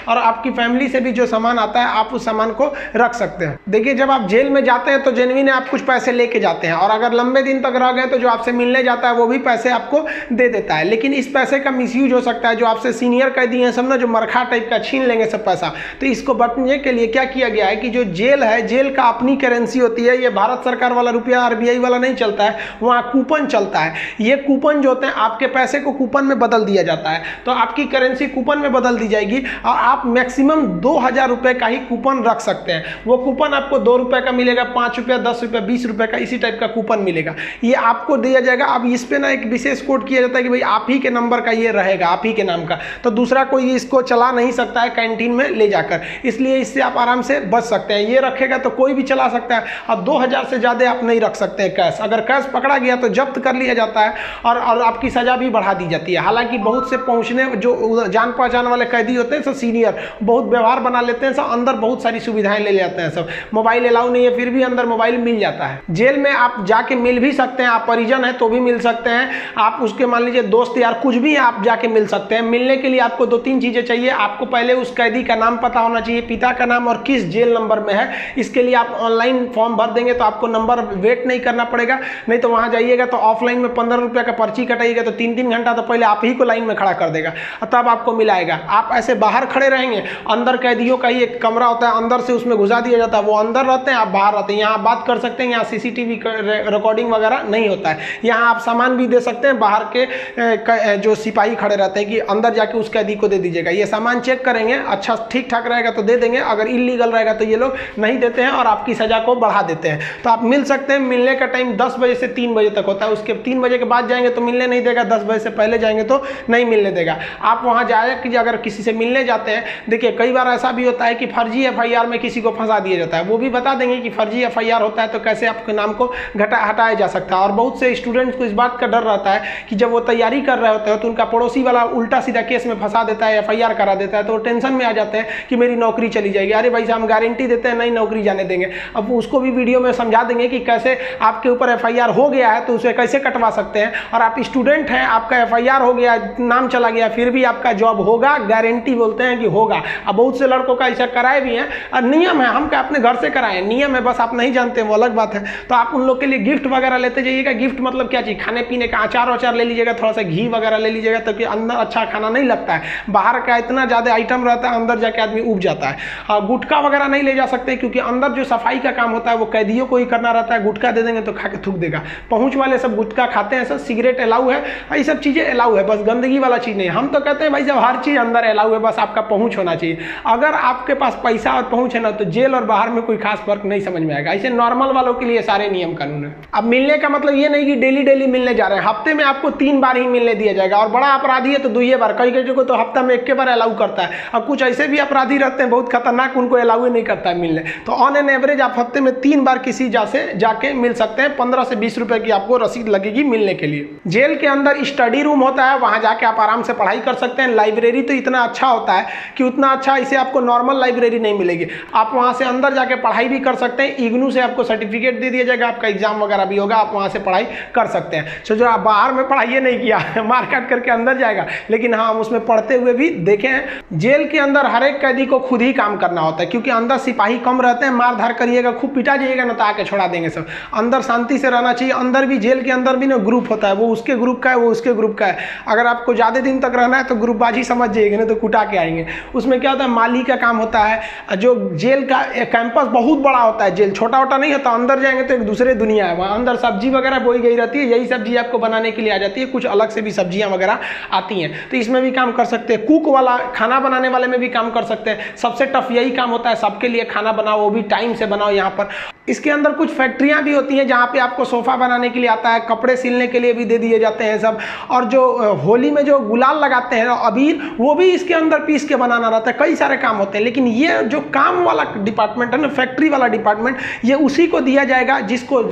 और आपकी फैमिली से भी जो सामान आता है आप उस सामान को रख सकते हैं। देखिए, जब आप जेल में जाते हैं तो जेन्युइन आप कुछ पैसे लेके जाते हैं, और अगर लंबे दिन तक रह गए तो जो आपसे मिलने जाता है वो भी पैसे आपको दे देता है। लेकिन इस पैसे का मिसयूज हो सकता है, जो आपसे सीनियर कैदी हैं सब ना, जो मरखा टाइप का छीन लेंगे सब पैसा। तो इसको बचने के लिए क्या किया गया है कि जो जेल है, जेल का अपनी करेंसी होती है, ये भारत सरकार वाला रुपया आरबीआई वाला नहीं चलता है, वहाँ कूपन चलता है। ये कूपन जो होते हैं आपके पैसे को कूपन में बदल दिया जाता है, तो आपकी करेंसी कूपन में बदल दी जाएगी और आप मैक्सिमम 2000 रुपये का ही कूपन रख सकते हैं। वो कूपन आपको 2 रुपये का मिलेगा, 5 रुपये, 10 रुपये, 20 रुपये का इसी टाइप का कूपन मिलेगा, ये आपको दिया जाएगा। अब इस पे ना एक विशेष कोड किया जाता है कि भाई आप ही के नंबर का ये रहेगा, आप ही के नाम का, तो दूसरा कोई इसको चला नहीं सकता है कैंटीन में ले जाकर, इसलिए इससे आप आराम से बच सकते हैं। ये रखेगा तो कोई भी चला सकता है। अब 2000 से ज़्यादा आप नहीं रख सकते हैं कैश, अगर कैश पकड़ा गया तो जब्त कर लिया जाता है और आपकी सज़ा भी बढ़ा दी जाती है। हालांकि बहुत से पहुँचने जो जान पहचान वाले कैदी होते हैं सब सीनियर, बहुत व्यवहार बना लेते हैं सब, अंदर बहुत सारी सुविधाएं ले जाते हैं सब। मोबाइल अलाउ नहीं है, फिर भी अंदर मोबाइल मिल जाता है। जेल में आप जाके मिल भी सकते हैं, आप परिजन हैं तो भी मिल सकते हैं, आप उसके मान लीजिए दोस्त यार कुछ भी आप जाके मिल सकते हैं। मिलने के लिए आपको 2-3 चीज़ें चाहिए। आपको पहले उस कैदी का नाम पता होना चाहिए, पिता का नाम और किस जेल नंबर में है। इसके लिए आप ऑनलाइन फॉर्म भर देंगे तो आपको नंबर वेट नहीं करना पड़ेगा, नहीं तो वहाँ जाइएगा तो ऑफलाइन में 15 रुपये का पर्ची कटाइएगा तो 3-3 घंटा तो पहले आप ही को लाइन में खड़ा कर देगा, तब आपको मिलाएगा। आप ऐसे बाहर खड़े रहेंगे, अंदर कैदियों का ही एक कमरा होता है, अंदर से उसमें घुसा दिया जाता है, वो अंदर रहते हैं, आप बाहर रहते हैं। यहाँ बात कर सकते हैं, यहाँ सीसीटीवी रिकॉर्डिंग वगैरह नहीं होता है। यहाँ आप सामान भी दे सकते हैं, बाहर के जो सिपाही खड़े रहते हैं कि अंदर जाके उस कैदी को दे दीजिएगा, ये सामान चेक करेंगे, अच्छा ठीक ठाक रहेगा तो दे देंगे, अगर इलीगल रहेगा तो ये लोग नहीं देते हैं और आपकी सजा को बढ़ा देते हैं। तो आप मिल सकते हैं। मिलने का टाइम 10 बजे से 3 बजे तक होता है, उसके 3 बजे के बाद जाएंगे तो मिलने नहीं देगा, 10 बजे से पहले जाएंगे तो नहीं मिलने देगा। आप वहाँ जाए कि अगर किसी से मिलने जाते हैं, देखिए कई बार ऐसा भी होता है कि फर्जी FIR में किसी को फंसा दिया जाता है, वो भी बता देंगे कि फर्जी FIR होता है तो कैसे आपके नाम को हटाया जा सकता है। और बहुत से स्टूडेंट्स को इस बात का डर रहता है कि जब वो तैयारी कर रहे होते हैं तो उनका पड़ोसी वाला उल्टा सीधा केस में फंसा देता है, FIR करा देता है, तो वो टेंशन में आ जाते हैं कि मेरी नौकरी चली जाएगी। अरे भाई साहब, हम गारंटी देते हैं नहीं नौकरी जाने देंगे। अब उसको भी वीडियो में समझा देंगे कि कैसे आपके ऊपर FIR हो गया है तो उसे कैसे कटवा सकते हैं, और आप स्टूडेंट हैं, आपका FIR हो गया, नाम चला गया, फिर भी आपका जॉब होगा, गारंटी बोलते हैं कि होगा। अब बहुत से लड़कों का ऐसा कराए भी हैं, और नियम है, हम क्या अपने घर से कराए, नियम है, बस आप नहीं जानते वो अलग बात है। तो आप उन लोग के लिए गिफ्ट वगैरह लेते जाइएगा। गिफ्ट मतलब क्या चीज़, खाने पीने का अचार ले लीजिएगा, थोड़ा सा घी वगैरह ले लीजिएगा, ताकि अंदर अच्छा खाना नहीं लगता है, बाहर का इतना ज़्यादा आइटम रहता है, अंदर जाके आदमी उब जाता है। गुटखा वगैरह नहीं ले जा सकते, क्योंकि अंदर जो सफाई का काम होता है वो कैदियों को ही करना रहता है। गुटखा दे देंगे तो खा के थूक देगा। पहुँच वाले सब गुटखा खाते हैं, सब सिगरेट अलाउ है, ये सब चीज़ें अलाउ है, बस गंदगी वाला चीज़ नहीं। हम तो कहते हैं भाई जब हर चीज़ अंदर अलाउ है, बस आपका पहुँच होना चाहिए। अगर आपके पास पैसा और पहुँच है ना, तो जेल और बाहर में कोई खास फर्क नहीं समझ में आएगा। ऐसे नॉर्मल वालों के लिए सारे नियम कानून है। अब मिलने का मतलब ये नहीं कि डेली मिलने जा रहे हैं, हफ्ते में आपको 3 बार ही मिलने दिया जाएगा, और बड़ा अपराधी है तो 2 बार, कई को तो हफ्ता में 1 बार अलाउ करता है। अब कुछ ऐसे भी अपराधी रहते हैं बहुत खतरनाक, उनको अलाउ नहीं करता है मिलने। तो ऑन एन एवरेज आप हफ्ते में 3 बार किसी जाके मिल सकते हैं। 15 से 20 रुपए की आपको रसीद लगेगी मिलने के लिए। जेल के अंदर स्टडी रूम होता है, वहां जाके आप आराम से पढ़ाई कर सकते हैं। लाइब्रेरी तो इतना अच्छा होता है कि उतना अच्छा इसे आपको नॉर्मल लाइब्रेरी नहीं मिलेगी। आप वहां से अंदर जाके पढ़ाई भी कर सकते हैं। इग्नू से आपको सर्टिफिकेट दे दिया जाएगा, आपका एग्जाम वगैरह भी होगा, आप वहां से पढ़ाई कर सकते हैं। सो जो आप बाहर में पढ़ाई नहीं किया मार काट करके अंदर जाएगा, लेकिन हाँ हम उसमें पढ़ते हुए भी देखे हैं। जेल के अंदर हर एक कैदी को खुद ही काम करना होता है, क्योंकि अंदर सिपाही कम रहते हैं। मार धार करिएगा, खूब पिटा जाइएगा ना तो आके छोड़ा देंगे सब। अंदर शांति से रहना चाहिए। अंदर भी, जेल के अंदर भी ना ग्रुप होता है, वो उसके ग्रुप का है, वो उसके ग्रुप का है। अगर आपको ज़्यादा दिन तक रहना है तो ग्रुपबाजी समझ जाइएगा, ना तो कुटा के आएंगे। उसमें क्या होता है, माली का काम होता है। जो जेल का कैंपस बहुत बड़ा होता है, जेल छोटा छोटा नहीं होता। अंदर जाएंगे तो एक दूसरे दुनिया है, वहाँ अंदर सब्जी वगैरह बोई गई रहती है, यही सब्जी आपको बनाने के लिए आ जाती है। कुछ अलग से भी सब्जियां वगैरह आती हैं, तो इसमें भी काम कर सकते हैं। कुक वाला, खाना बनाने वाले में भी काम कर सकते हैं। सबसे टफ यही काम होता है, सबके लिए खाना बनाओ, वो भी टाइम से बनाओ। यहाँ पर इसके अंदर कुछ फैक्ट्रियां भी होती हैं जहाँ पे आपको सोफा बनाने के लिए आता है, कपड़े सिलने के लिए भी दे दिए जाते हैं सब। और जो होली में जो गुलाल लगाते हैं अबीर, वो भी इसके अंदर पीस के बनाना रहता है। कई सारे काम होते हैं, लेकिन ये जो काम वाला डिपार्टमेंट है ना, फैक्ट्री वाला डिपार्टमेंट, ये उसी को दिया जाएगा जिसको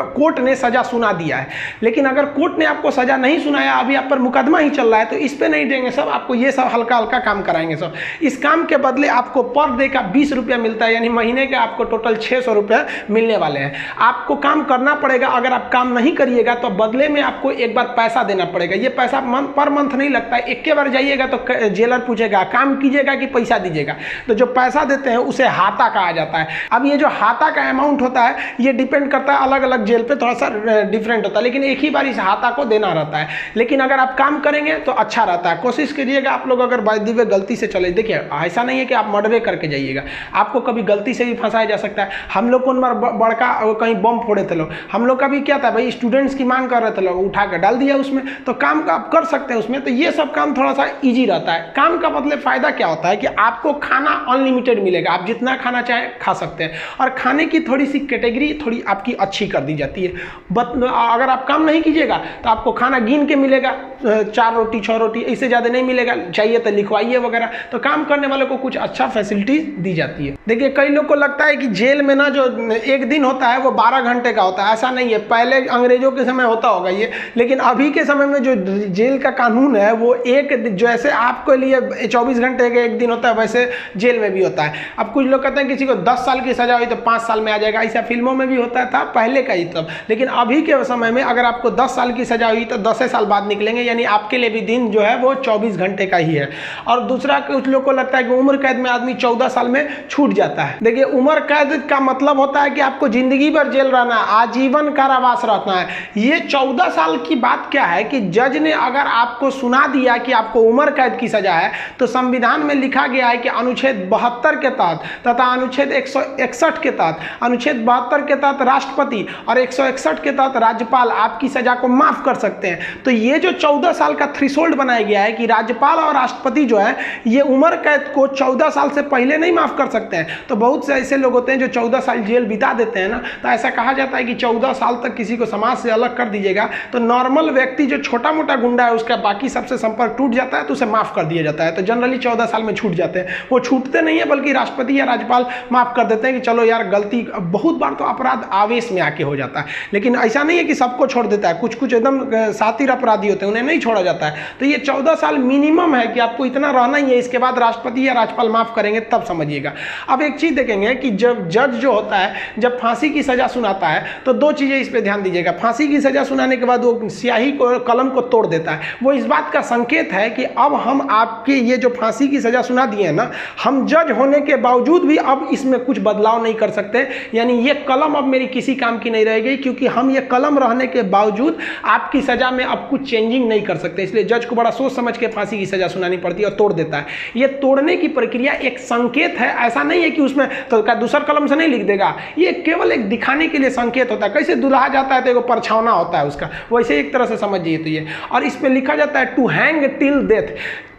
कोर्ट ने सजा सुना दिया है। लेकिन अगर कोर्ट ने आपको सजा नहीं सुनाया, अभी आप पर मुकदमा ही चल रहा है, तो इस पर नहीं देंगे सब, आपको ये सब हल्का हल्का काम कराएंगे सब। इस काम के बदले आपको पर डे का 20 रुपया मिलता है, यानी महीने के आपको टोटल 600 रुपये मिलने वाले हैं। आपको काम करना पड़ेगा। अगर आप काम नहीं करिएगा तो बदले में आपको एक बार पैसा देना पड़ेगा। ये पैसा पर मंथ नहीं लगता है, एक बार जाइएगा तो जेलर पूछेगा काम कीजिएगा कि पैसा दीजिएगा। तो जो पैसा देते हैं उसे हाता कहा जाता है। अब ये जो हाता का अमाउंट होता है ये डिपेंड करता है अलग अलग जेल पे, थोड़ा सा डिफरेंट होता है, लेकिन एक ही बार इस हाता को देना रहता है। लेकिन अगर आप काम करेंगे तो अच्छा रहता है। कोशिश कीजिएगा आप लोग अगर बाय द वे गलती से चले, देखिए ऐसा नहीं है कि आप मर्डर करके जाइएगा, आपको कभी गलती से भी फंसाया जा सकता है। हम लोग कौन बार बड़का कहीं बम फोड़े थे लोग, हम लोग का भी क्या था भाई, स्टूडेंट्स की मांग कर रहे थे लोग, उठा कर डाल दिया उसमें, तो काम का आप कर सकते हैं उसमें। तो ये सब काम थोड़ा सा ईजी रहता है। काम का मतलब फायदा क्या होता है कि आपको खाना अनलिमिटेड मिलेगा, आप जितना खाना चाहें खा सकते हैं, और खाने की थोड़ी सी कैटेगरी थोड़ी आपकी अच्छी कर दी जाती है। अगर आप काम नहीं कीजिएगा तो आपको खाना गिन के मिलेगा, 4 रोटी 6 रोटी, इससे ज़्यादा नहीं मिलेगा, चाहिए तो लिखवाइए वगैरह। तो काम करने वालों को कुछ अच्छा फैसिलिटीज दी जाती है। देखिए कई लोग को लगता है कि जेल में ना जो एक दिन होता है वो 12 घंटे का होता है, ऐसा नहीं है। पहले अंग्रेजों के समय होता होगा ये, लेकिन अभी के समय में जो जेल का कानून है वो जैसे आपके लिए 24 घंटे का एक दिन होता है वैसे जेल में भी होता है। अब कुछ लोग कहते हैं किसी को 10 साल की सजा हुई तो 5 साल में आ जाएगा, ऐसा फिल्मों में भी होता था पहले का ही तब। लेकिन अभी के समय में अगर आपको 10 साल की सजा हुई तो 10 साल बाद निकलेंगे, यानी आपके लिए भी दिन जो है वो 24 घंटे का ही है। और दूसरा कुछ लोग को लगता है कि उम्र कैद में आदमी 14 साल में छूट जाता है। देखिए उम्र कैद का मतलब होता है कि आपको जिंदगी भर जेल रहना है, आजीवन कारावास रहना है। ये 14 साल की बात क्या है कि जज ने अगर आपको सुना दिया कि आपको उम्र कैद की सजा है, तो संविधान में लिखा गया है कि अनुच्छेद 72 के तहत तथा अनुच्छेद 161 के तहत, अनुच्छेद 72 के तहत राष्ट्रपति और 161 के तहत राज्यपाल आपकी सजा को माफ कर सकते हैं। तो ये जो 14 साल का थ्रेशोल्ड बनाया गया है कि राज्यपाल और राष्ट्रपति जो है ये उम्र कैद को 14 साल से पहले नहीं माफ कर सकते हैं। तो बहुत से ऐसे लोग होते हैं जो 14 साल जेल बिता देते हैं ना, तो ऐसा कहा जाता है कि 14 साल तक किसी को समाज से अलग कर दीजिएगा तो नॉर्मल व्यक्ति जो छोटा मोटा गुंडा है उसका बाकी सबसे संपर्क टूट जाता है तो उसे माफ कर दिया जाता है। तो जनरली 14 साल में छूट जाते हैं। वो छूटते नहीं है बल्कि राष्ट्रपति या राज्यपाल माफ कर देते हैं कि चलो यार गलती, बहुत बार तो अपराध आवेश में आके हो जाता है, लेकिन ऐसा नहीं है कि सबको छोड़ देता है। कुछ कुछ एकदम शातिर अपराधी होते हैं उन्हें नहीं छोड़ा जाता है। तो ये 14 साल मिनिमम है कि आपको इतना रहना ही है, इसके बाद राष्ट्रपति या राज्यपाल माफ करेंगे तब समझिएगा। अब एक चीज देखेंगे कि जब जज जो होता है जब फांसी की सजा सुनाता है तो 2 चीजें इस पे ध्यान दीजिएगा। फांसी की सजा सुनाने के बाद वो स्याही को, कलम को तोड़ देता है। वो इस बात का संकेत है कि अब हम आपके ये जो फांसी की सजा सुना दिए हैं ना, हम जज होने के बावजूद भी अब इसमें कुछ बदलाव नहीं कर सकते, यानी ये कलम अब मेरी किसी काम की नहीं रहेगी, क्योंकि हम ये कलम रहने के बावजूद आपकी सजा में अब कुछ चेंजिंग नहीं कर सकते। इसलिए जज को बड़ा सोच समझ के फांसी की सजा सुनानी पड़ती है और तोड़ देता है। ये तोड़ने की प्रक्रिया एक संकेत है, ऐसा नहीं है कि उसमें तो दूसरा कलम से नहीं लिख देगा, ये केवल एक दिखाने के लिए संकेत होता है। कैसे दुल्हा जाता है तो एक परछावना होता है उसका, वैसे एक तरह से समझिए तो ये। और इस पे लिखा जाता है टू हैंग टिल डेथ,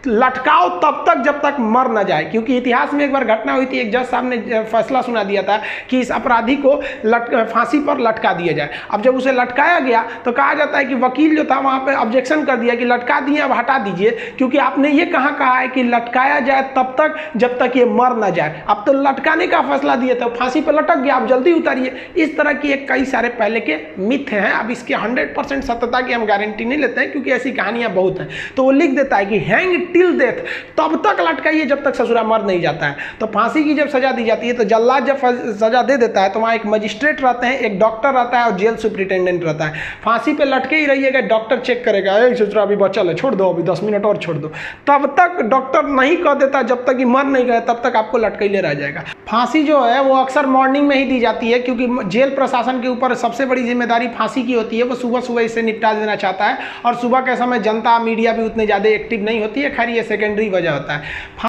लटकाओ तब तक जब तक मर न जाए। क्योंकि इतिहास में एक बार घटना हुई थी, एक जज साहब ने फैसला सुना दिया था कि इस अपराधी को फांसी पर लटका दिया जाए। अब जब उसे लटकाया गया तो कहा जाता है कि वकील जो था वहां पे ऑब्जेक्शन कर दिया कि लटका दिए अब हटा दीजिए, क्योंकि आपने ये कहा है कि लटकाया जाए तब तक जब तक ये मर न जाए। अब तो लटकाने का फैसला दिए थे, फांसी पर लटक गया, आप जल्दी उतारिए। इस तरह की एक कई सारे पहले के मिथ हैं। अब इसके 100% सत्यता की हम गारंटी नहीं लेते हैं, क्योंकि ऐसी कहानियां बहुत हैं। तो वो लिख देता है कि हैंग टिल डेथ, तब तक लटकाइए जब तक ससुरा मर नहीं जाता है। तो फांसी की जब सजा दी जाती है तो जल्लाद जब सजा दे देता है तो वहां एक मजिस्ट्रेट रहते हैं, एक डॉक्टर रहता है और जेल सुपरिटेंडेंट रहता है। फांसी पे लटके ही रहिएगा, डॉक्टर चेक करेगा, ससुरा अभी बचल है, छोड़ दो, अभी 10 मिनट और छोड़ दो। तब तक डॉक्टर नहीं कह देता, जब तक कि मर नहीं गए तब तक आपको लटकैले रह जाएगा। फांसी जो है वो अक्सर मॉर्निंग में ही दी जाती है, क्योंकि जेल प्रशासन के ऊपर सबसे बड़ी जिम्मेदारी फांसी की होती है। वो सुबह सुबह इसे निपटा देना चाहता है, और सुबह के समय जनता मीडिया भी उतने ज़्यादा एक्टिव नहीं होती है। खैर ये सेकेंडरी वजह होता है।